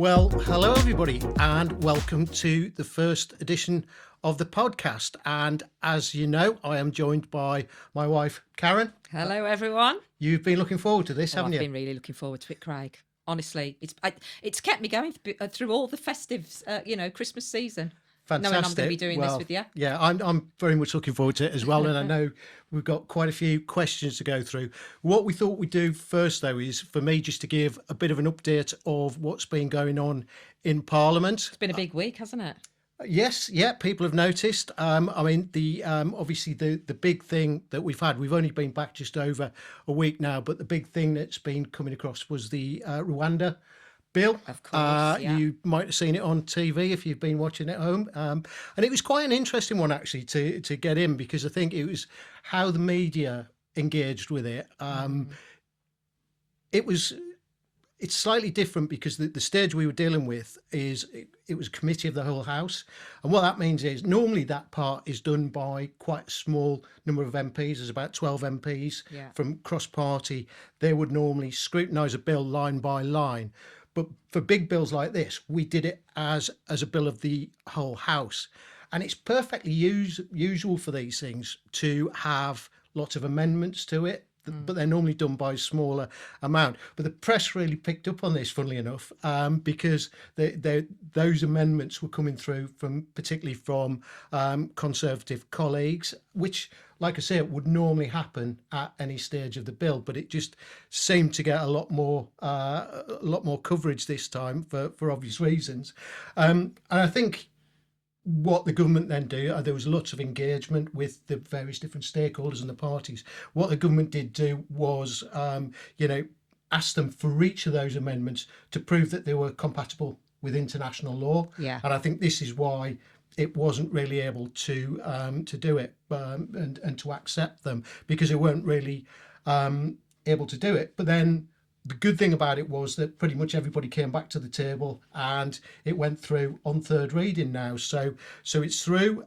Well, hello everybody, and welcome to the first edition of the podcast. And as you know, I am joined by my wife, Karen. Hello, everyone. You've been looking forward to this, haven't you? I've been really looking forward to it, Craig. Honestly, it's kept me going through all the festives, Christmas season. Fantastic. Knowing I'm going to be doing this with you. Yeah, I'm very much looking forward to it as well. And I know we've got quite a few questions to go through. What we thought we'd do first, though, is for me just to give a bit of an update of what's been going on in Parliament. It's been a big week, hasn't it? Yes, yeah, people have noticed. Obviously the big thing that we've had, we've only been back just over a week now, but the big thing that's been coming across was the Rowanda Bill. Of course, yeah. You might have seen it on TV if you've been watching at home. And it was quite an interesting one, actually, to get in, because I think it was how the media engaged with it. It's slightly different because the stage we were dealing with is it was a committee of the whole House. And what that means is normally that part is done by quite a small number of MPs. There's about 12 MPs from cross-party. They would normally scrutinise a bill line by line. But for big bills like this, we did it as a bill of the whole House. And it's perfectly usual for these things to have lots of amendments to it, but they're normally done by a smaller amount. But the press really picked up on this, funnily enough, because those amendments were coming through particularly from Conservative colleagues, which, like I say, it would normally happen at any stage of the bill, but it just seemed to get a lot more coverage this time for obvious reasons. And I think what the government then do, there was lots of engagement with the various different stakeholders and the parties. What the government did do was, ask them for each of those amendments to prove that they were compatible with international law. Yeah. And I think this is why it wasn't really able to do it and to accept them, because it weren't really able to do it. But then the good thing about it was that pretty much everybody came back to the table and it went through on third reading now. So it's through.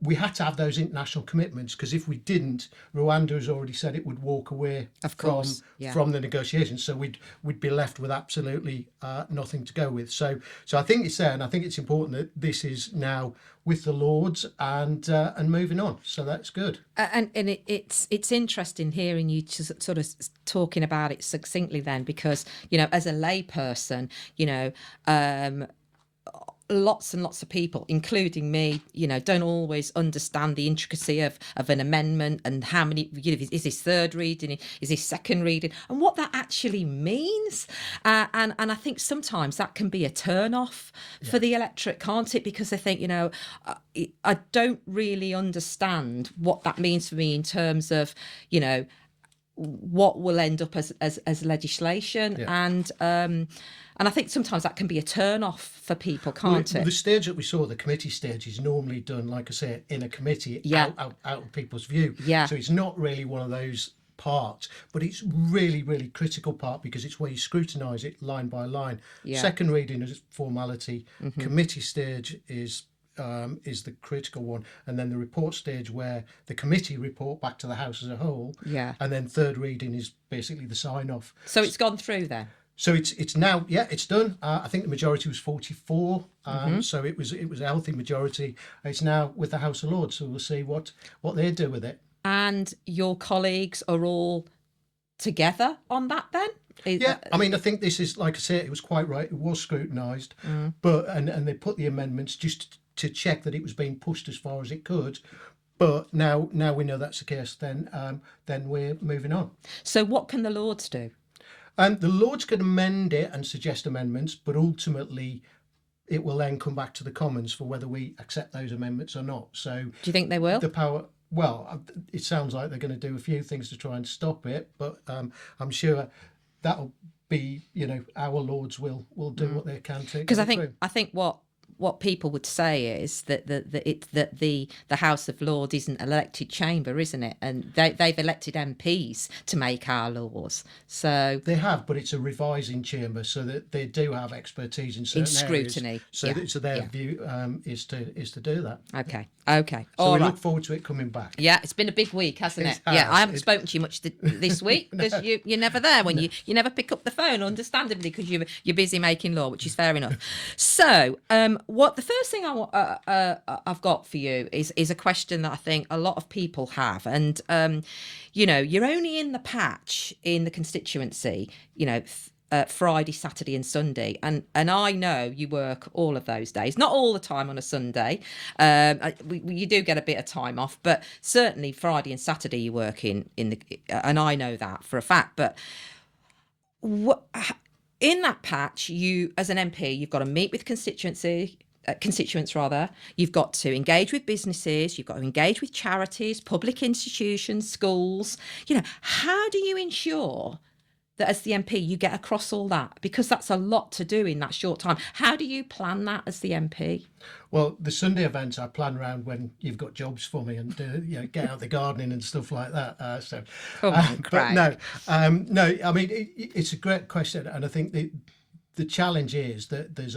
We had to have those international commitments, because if we didn't, Rwanda has already said it would walk away from the negotiations. So we'd be left with absolutely nothing to go with. So I think it's there, and I think it's important that this is now with the Lords and moving on. So that's good. And it's interesting hearing you just sort of talking about it succinctly then, because, as a layperson, lots and lots of people, including me, don't always understand the intricacy of an amendment and how many, is this third reading, is this second reading, and what that actually means. And I think sometimes that can be a turn off for the electorate, can't it? Because they think, I don't really understand what that means for me in terms of, what will end up as legislation. Yeah. And I think sometimes that can be a turn off for people, can't it? The stage that we saw, the committee stage, is normally done, like I say, in a committee, out of people's view. Yeah. So it's not really one of those parts, but it's really, really critical part, because it's where you scrutinise it line by line. Yeah. Second reading is formality. Mm-hmm. Committee stage is the critical one, and then the report stage where the committee report back to the House as a whole. Yeah. And then third reading is basically the sign off. So it's gone through then. So it's now, it's done. I think the majority was 44, so it was a healthy majority. It's now with the House of Lords, so we'll see what they do with it. And your colleagues are all together on that then? I think this is, like I say, it was quite right. It was scrutinised, but and they put the amendments just to check that it was being pushed as far as it could. But now we know that's the case. Then we're moving on. So what can the Lords do? The Lords can amend it and suggest amendments, but ultimately it will then come back to the Commons for whether we accept those amendments or not. So do you think they will? The power. Well, it sounds like they're going to do a few things to try and stop it, but I'm sure that'll be, our Lords will do what they can to. Because I think what what people would say is that the House of Lords isn't an elected chamber, isn't it? And they've elected MPs to make our laws. So they have, but it's a revising chamber, so that they do have expertise in certain scrutiny. areas. So, so their view is to do that. Okay. So we look forward to it coming back. Yeah, it's been a big week, hasn't it? Has. Yeah, I haven't spoken to you much this week because you're never there when you never pick up the phone, understandably, because you're busy making law, which is fair enough. So, what the first thing I've got for you is a question that I think a lot of people have, and you're only in the patch in the constituency, Friday, Saturday and Sunday. And I know you work all of those days, not all the time on a Sunday. You do get a bit of time off, but certainly Friday and Saturday you work in and I know that for a fact. But in that patch, you, as an MP, you've got to meet with constituents rather. You've got to engage with businesses, you've got to engage with charities, public institutions, schools. How do you ensure that as the MP you get across all that? Because that's a lot to do in that short time. How do you plan that as the MP? Well, the Sunday events I plan around when you've got jobs for me and get out the gardening and stuff like that. But no, I mean it's a great question, and I think the challenge is that there's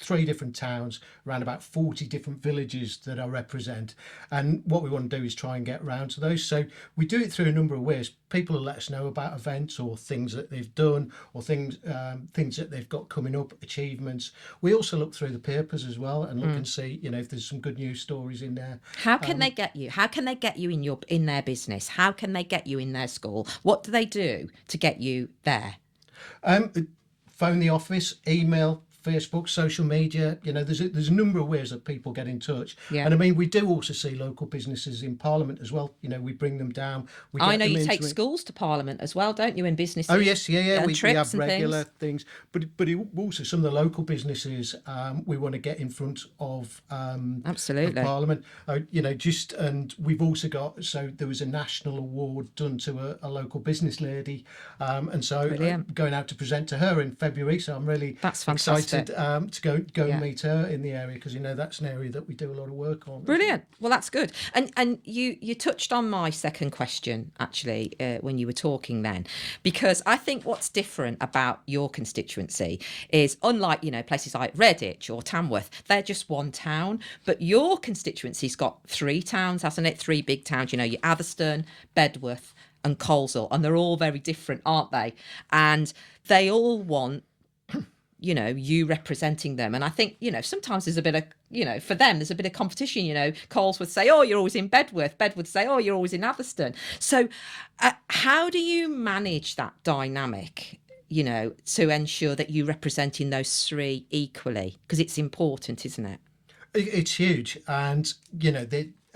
3 different towns, around about 40 different villages that I represent, and what we want to do is try and get around to those. So we do it through a number of ways. People will let us know about events or things that they've done, or things that they've got coming up, achievements. We also look through the papers as well and look and see, if there's some good news stories in there. How can they get you? How can they get you in their business? How can they get you in their school? What do they do to get you there? Phone the office, email, Facebook, social media. There's a number of ways that people get in touch. Yeah. And I mean, we do also see local businesses in Parliament as well. We bring them down. I know you take schools to Parliament as well, don't you, and businesses? Oh yes, yeah. We have regular things. But also some of the local businesses we want to get in front of. Absolutely. Of Parliament. And we've also got, so there was a national award done to a local business lady, and so I'm going out to present to her in February. So I'm really excited to go and meet her in the area, because that's an area that we do a lot of work on. Brilliant. Well, that's good. And you touched on my second question actually when you were talking then, because I think what's different about your constituency is, unlike places like Redditch or Tamworth, they're just one town, but your constituency's got 3 towns, hasn't it? 3 big towns. Your Atherstone, Bedworth and Coleshill, and they're all very different, aren't they? And they all want you representing them. And I think, sometimes there's a bit of, for them, there's a bit of competition. Coles would say, oh, you're always in Bedworth. Bedworth would say, oh, you're always in Atherstone. So how do you manage that dynamic, to ensure that you're representing those 3 equally? Because it's important, isn't it? It's huge. And,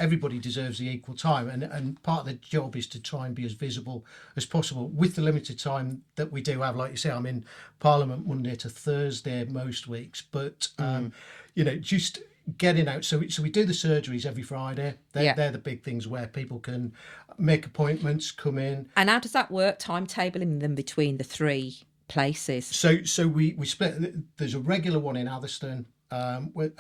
everybody deserves the equal time, and part of the job is to try and be as visible as possible with the limited time that we do have. Like you say, I'm in Parliament Monday to Thursday most weeks, but just getting out. So we do the surgeries every Friday. They're the big things where people can make appointments, come in. And how does that work, timetabling them between the 3 places? So we split. There's a regular one in Atherstone. When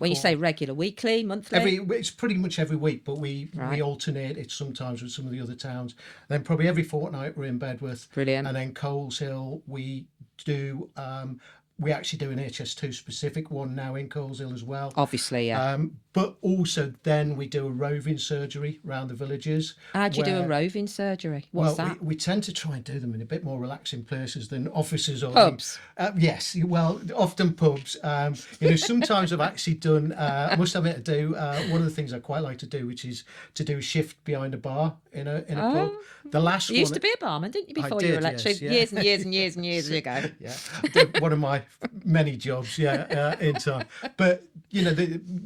you say regular, weekly, monthly? It's pretty much every week, but we alternate it sometimes with some of the other towns. Then probably every fortnight we're in Bedworth. Brilliant. And then Coleshill we do. We actually do an HS2 specific one now in Coleshill as well. Obviously, yeah. But also then we do a roving surgery around the villages. How do you do a roving surgery? What's that? We tend to try and do them in a bit more relaxing places than offices or pubs. Yes, well, often pubs. Sometimes I've actually done. I must admit, to do one of the things I quite like to do, which is to do a shift behind a bar in a pub. The last you used to be a barman, didn't you? Before you were elected, years and years and years and years ago. Yeah, I did one of my many jobs. In time, but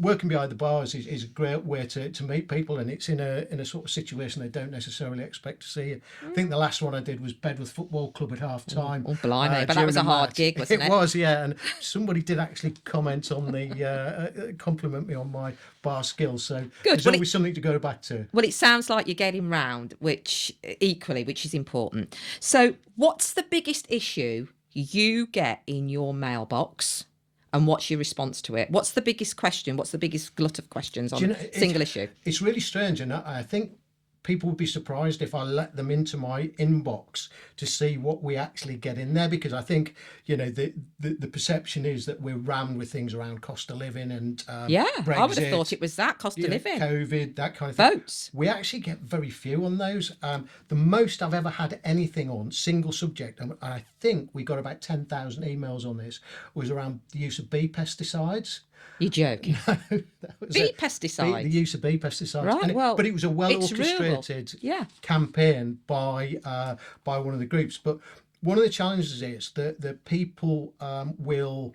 working behind the bars is a great way to meet people, and it's in a sort of situation they don't necessarily expect to see you. I think the last one I did was Bedworth Football Club at half time. Oh, blimey, but that was a hard gig, wasn't it? It was, yeah, and somebody did actually comment on the compliment me on my bar skills, so good. There's always something to go back to. Well, it sounds like you're getting round, which is important. So what's the biggest issue you get in your mailbox And what's your response to it? What's the biggest question? What's the biggest glut of questions on a single issue? It's really strange, and I think people would be surprised if I let them into my inbox to see what we actually get in there, because I think, you know, the perception is that we're rammed with things around cost of living and Brexit, I would have thought it was that cost of living, COVID, that kind of thing. votes. We actually get very few on those. The most I've ever had anything on single subject, and I think we got about 10,000 emails on this, was around the use of bee pesticides. You're joking. Bee pesticides. The use of bee pesticides. Right, But it was a well orchestrated campaign by one of the groups. But one of the challenges is that people will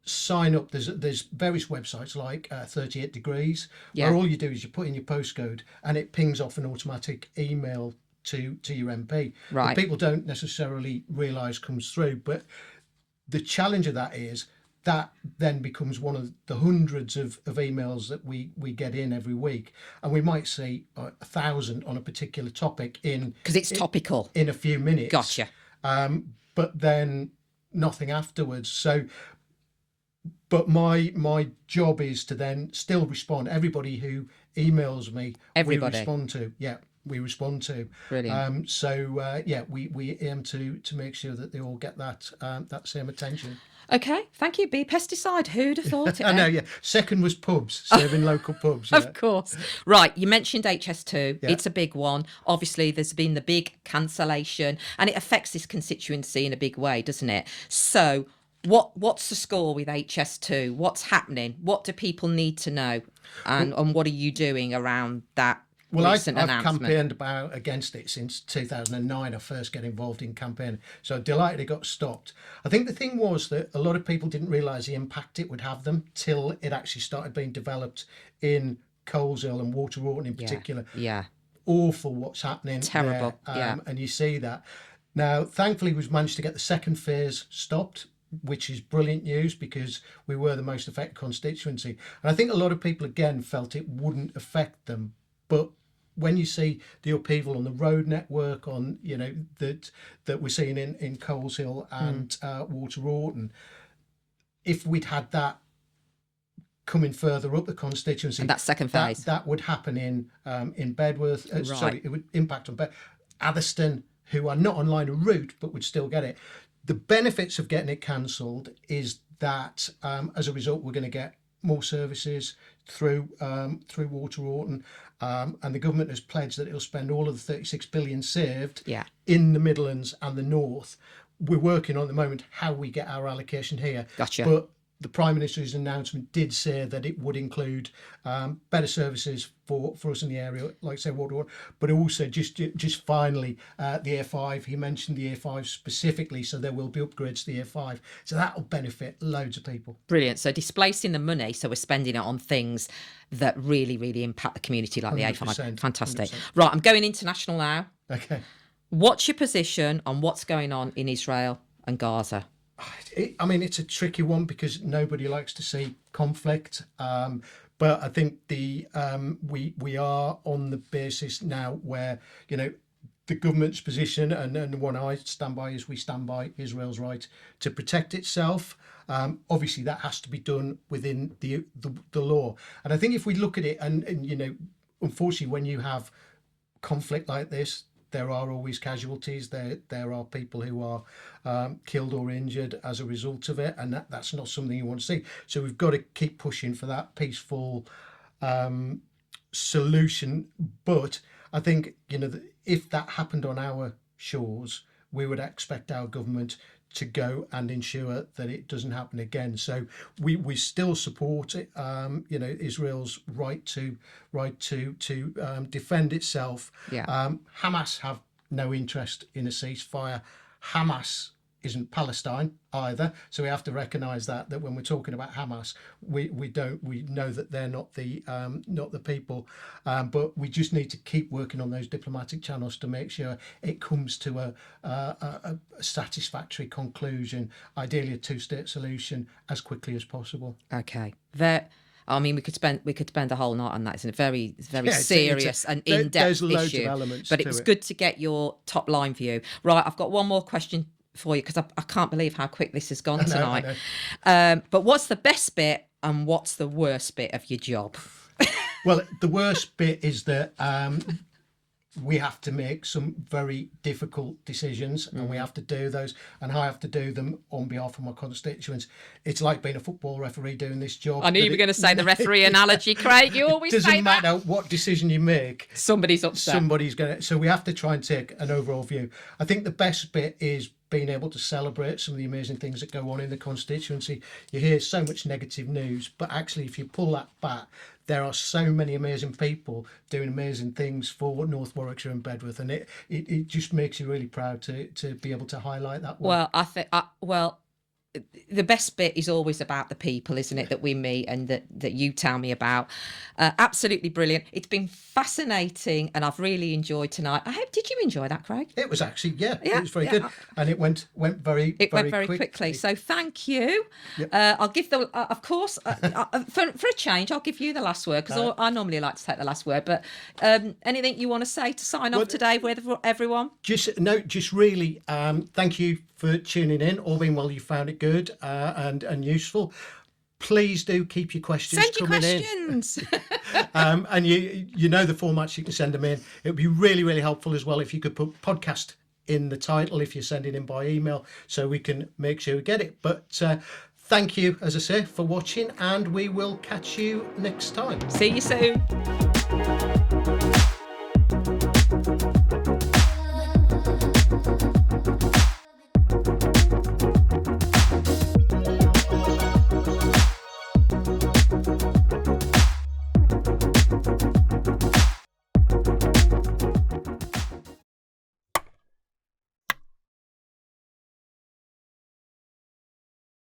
sign up. There's various websites like 38 Degrees, where all you do is you put in your postcode and it pings off an automatic email to your MP. Right. That people don't necessarily realise comes through. But the challenge of that is that then becomes one of the hundreds of emails that we get in every week, and we might see 1,000 on a particular topic because it's topical in a few minutes. Gotcha. But then nothing afterwards. So, but my job is to then still respond. Everybody who emails me, we respond to. Yeah. We respond to. Brilliant. We aim to make sure that they all get that same attention. Okay, thank you. Bee pesticide. Who'd have thought it? I know, yeah. Second was pubs, serving local pubs. Yeah. Of course. Right, you mentioned HS2. Yeah. It's a big one. Obviously, there's been the big cancellation, and it affects this constituency in a big way, doesn't it? So, what's the score with HS2? What's happening? What do people need to know? And what are you doing around that? Well, I've campaigned against it since 2009. I first got involved in campaigning, so delighted it got stopped. I think the thing was that a lot of people didn't realise the impact it would have them till it actually started being developed in Coleshill and Waterorton in particular. Yeah. Awful what's happening. Terrible. There, and you see that. Now, thankfully, we've managed to get the second phase stopped, which is brilliant news because we were the most affected constituency. And I think a lot of people, again, felt it wouldn't affect them. But when you see the upheaval on the road network, on that we're seeing in Coleshill and Waterorton, if we'd had that coming further up the constituency, and that second phase, that would happen in Bedworth. Sorry, it would impact on Atherstone, who are not on line of route but would still get it. The benefits of getting it cancelled is that as a result, we're going to get more services through Waterorton, and the government has pledged that it'll spend all of the 36 billion saved in the Midlands and the North. We're working on at the moment how we get our allocation here. Gotcha. But the Prime Minister's announcement did say that it would include better services for us in the area, like say Waterorton, but also just finally the A5. He mentioned the A5 specifically, so there will be upgrades to the A5. So that will benefit loads of people. Brilliant. So displacing the money, so we're spending it on things that really, really impact the community, like the A5. Fantastic. 100%. Right, I'm going international now. Okay. What's your position on what's going on in Israel and Gaza? I mean, it's a tricky one because nobody likes to see conflict. But I think we are on the basis now where, the government's position and the one I stand by is we stand by Israel's right to protect itself. Obviously, that has to be done within the law. And I think if we look at it and unfortunately, when you have conflict like this, there are always casualties. There are people who are killed or injured as a result of it, and that's not something you want to see. So we've got to keep pushing for that peaceful solution. But I think if that happened on our shores, we would expect our government to go and ensure that it doesn't happen again. So we still support it. Israel's right to defend itself. Yeah. Hamas have no interest in a ceasefire. Hamas isn't Palestine either, so we have to recognise that when we're talking about Hamas, we know that they're not the people, but we just need to keep working on those diplomatic channels to make sure it comes to a satisfactory conclusion, ideally a two-state solution as quickly as possible. Okay. I mean, we could spend a whole night on that. It's a very serious and in-depth there's loads issue. Of elements but it was good to get your top line view. Right, I've got one more question for you, because I can't believe how quick this has gone I know. tonight. But what's the best bit and what's the worst bit of your job? Well, the worst bit is that we have to make some very difficult decisions, and we have to do those, and I have to do them on behalf of my constituents. It's like being a football referee doing this job. I knew you were going to say the referee analogy, Craig. You always say that. Doesn't matter what decision you make, Somebody's upset. somebody's going to. So we have to try and take an overall view. I think the best bit is being able to celebrate some of the amazing things that go on in the constituency. You hear so much negative news, but actually, if you pull that back, there are so many amazing people doing amazing things for North Warwickshire and Bedworth, and it just makes you really proud to be able to highlight that one. Well, the best bit is always about the people, isn't it, that we meet and that you tell me about. Absolutely brilliant. It's been fascinating, and I've really enjoyed tonight. Did you enjoy that, Craig? It was actually, it was very good, and it went very quickly. So thank you. Yep. I'll give of course, for a change, I'll give you the last word, because I normally like to take the last word. But anything you want to say to sign off today with everyone? Just really, thank you for tuning in. All being well, you found it good and useful. Please do keep your questions coming in. And you know the formats, you can send them in. It would be really, really helpful as well if you could put podcast in the title if you're sending in by email, so we can make sure we get it. But thank you, as I say, for watching, and we will catch you next time. See you soon.